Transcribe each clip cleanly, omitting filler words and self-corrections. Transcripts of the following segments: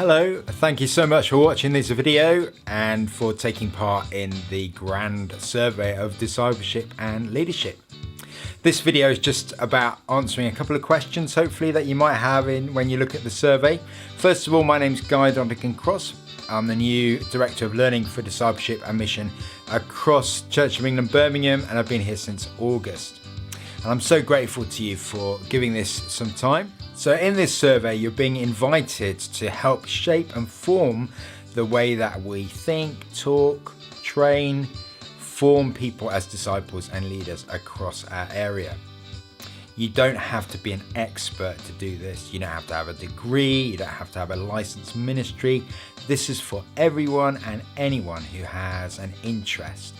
Hello, thank you so much for watching this video and for taking part in the grand survey of discipleship and leadership. This video is just about answering a couple of questions hopefully that you might have when you look at the survey. First of all, my name's Donegan-Cross. I'm the new Director of Learning for Discipleship and Mission across Church of England, Birmingham, and I've been here since August. And I'm so grateful to you for giving this some time. So in this survey, you're being invited to help shape and form the way that we think, talk, train, form people as disciples and leaders across our area. You don't have to be an expert to do this. You don't have to have a degree. You don't have to have a licensed ministry. This is for everyone and anyone who has an interest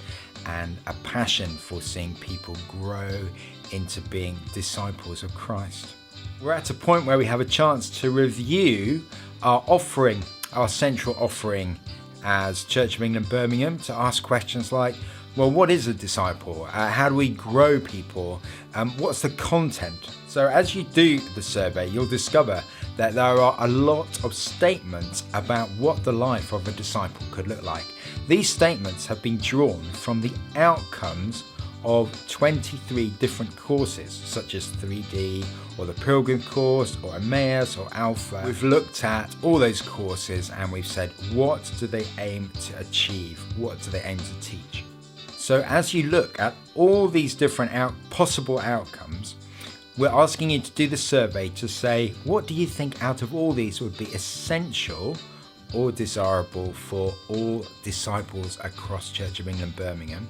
and a passion for seeing people grow into being disciples of Christ. We're at a point where we have a chance to review our offering, our central offering as Church of England Birmingham, to ask questions like, well, what is a disciple? How do we grow people? What's the content? So as you do the survey, you'll discover that there are a lot of statements about what the life of a disciple could look like. These statements have been drawn from the outcomes of 23 different courses, such as 3D or the Pilgrim course or Emmaus or Alpha. We've looked at all those courses and we've said, what do they aim to achieve? What do they aim to teach? So as you look at all these different possible outcomes, we're asking you to do the survey to say, what do you think out of all these would be essential or desirable for all disciples across Church of England Birmingham?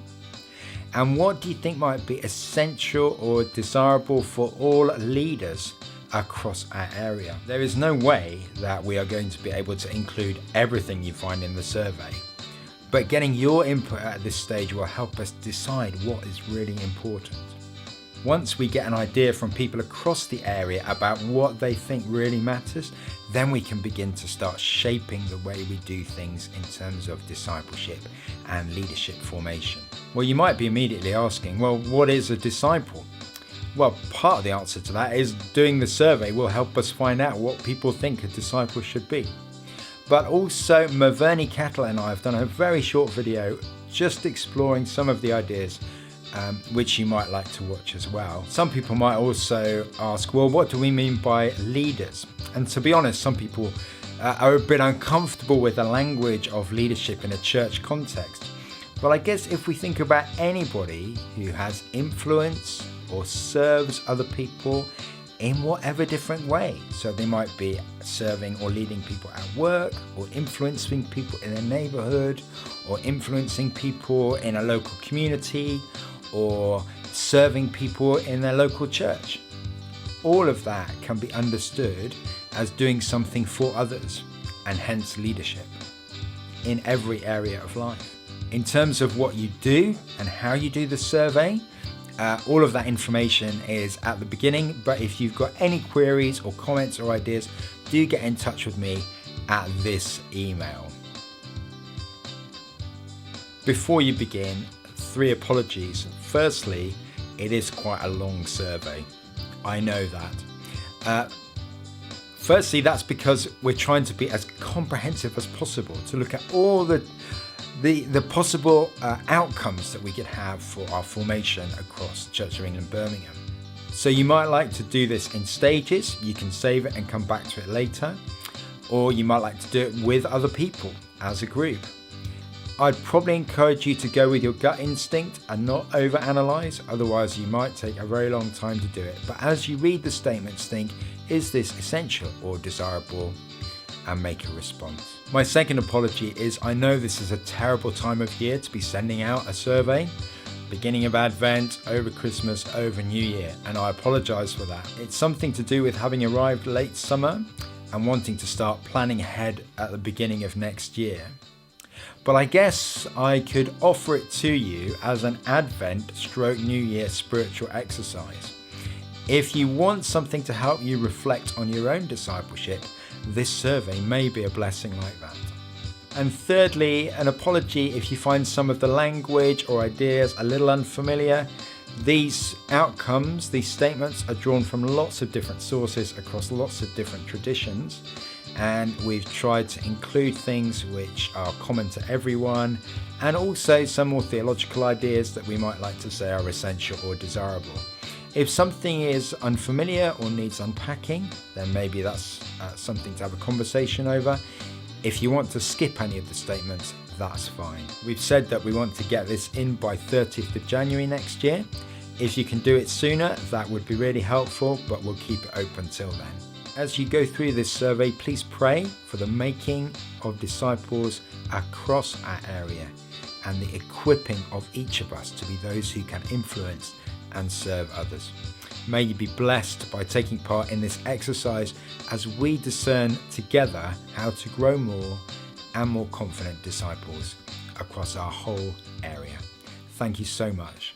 And what do you think might be essential or desirable for all leaders across our area? There is no way that we are going to be able to include everything you find in the survey, but getting your input at this stage will help us decide what is really important. Once we get an idea from people across the area about what they think really matters, then we can begin to start shaping the way we do things in terms of discipleship and leadership formation. Well, you might be immediately asking, well, what is a disciple? Well, part of the answer to that is doing the survey will help us find out what people think a disciple should be. But also, Maverny Kettle and I have done a very short video just exploring some of the ideas which you might like to watch as well. Some people might also ask, well, what do we mean by leaders? And to be honest, some people are a bit uncomfortable with the language of leadership in a church context. But I guess if we think about anybody who has influence or serves other people in whatever different way, so they might be serving or leading people at work, or influencing people in their neighborhood, or influencing people in a local community, or serving people in their local church. All of that can be understood as doing something for others, and hence leadership in every area of life. In terms of what you do and how you do the survey, all of that information is at the beginning, but if you've got any queries or comments or ideas, do get in touch with me at this email. Before you begin, 3 apologies. Firstly, it is quite a long survey. I know that. Firstly, that's because we're trying to be as comprehensive as possible to look at all the possible outcomes that we could have for our formation across Church of England Birmingham. So you might like to do this in stages. You can save it and come back to it later, or you might like to do it with other people as a group. I'd probably encourage you to go with your gut instinct and not overanalyze, otherwise you might take a very long time to do it. But as you read the statements, think, is this essential or desirable? And make a response. My second apology is I know this is a terrible time of year to be sending out a survey, beginning of Advent, over Christmas, over New Year, and I apologize for that. It's something to do with having arrived late summer and wanting to start planning ahead at the beginning of next year. But I guess I could offer it to you as an Advent/New Year spiritual exercise. If you want something to help you reflect on your own discipleship, this survey may be a blessing like that. And thirdly, an apology if you find some of the language or ideas a little unfamiliar. These outcomes, these statements are drawn from lots of different sources across lots of different traditions. and we've tried to include things which are common to everyone, and also some more theological ideas that we might like to say are essential or desirable. If something is unfamiliar or needs unpacking, then maybe that's something to have a conversation over. If you want to skip any of the statements, that's fine. We've said that we want to get this in by 30th of January next year. If you can do it sooner, that would be really helpful, but we'll keep it open till then. As you go through this survey, please pray for the making of disciples across our area and the equipping of each of us to be those who can influence and serve others. May you be blessed by taking part in this exercise as we discern together how to grow more and more confident disciples across our whole area. Thank you so much.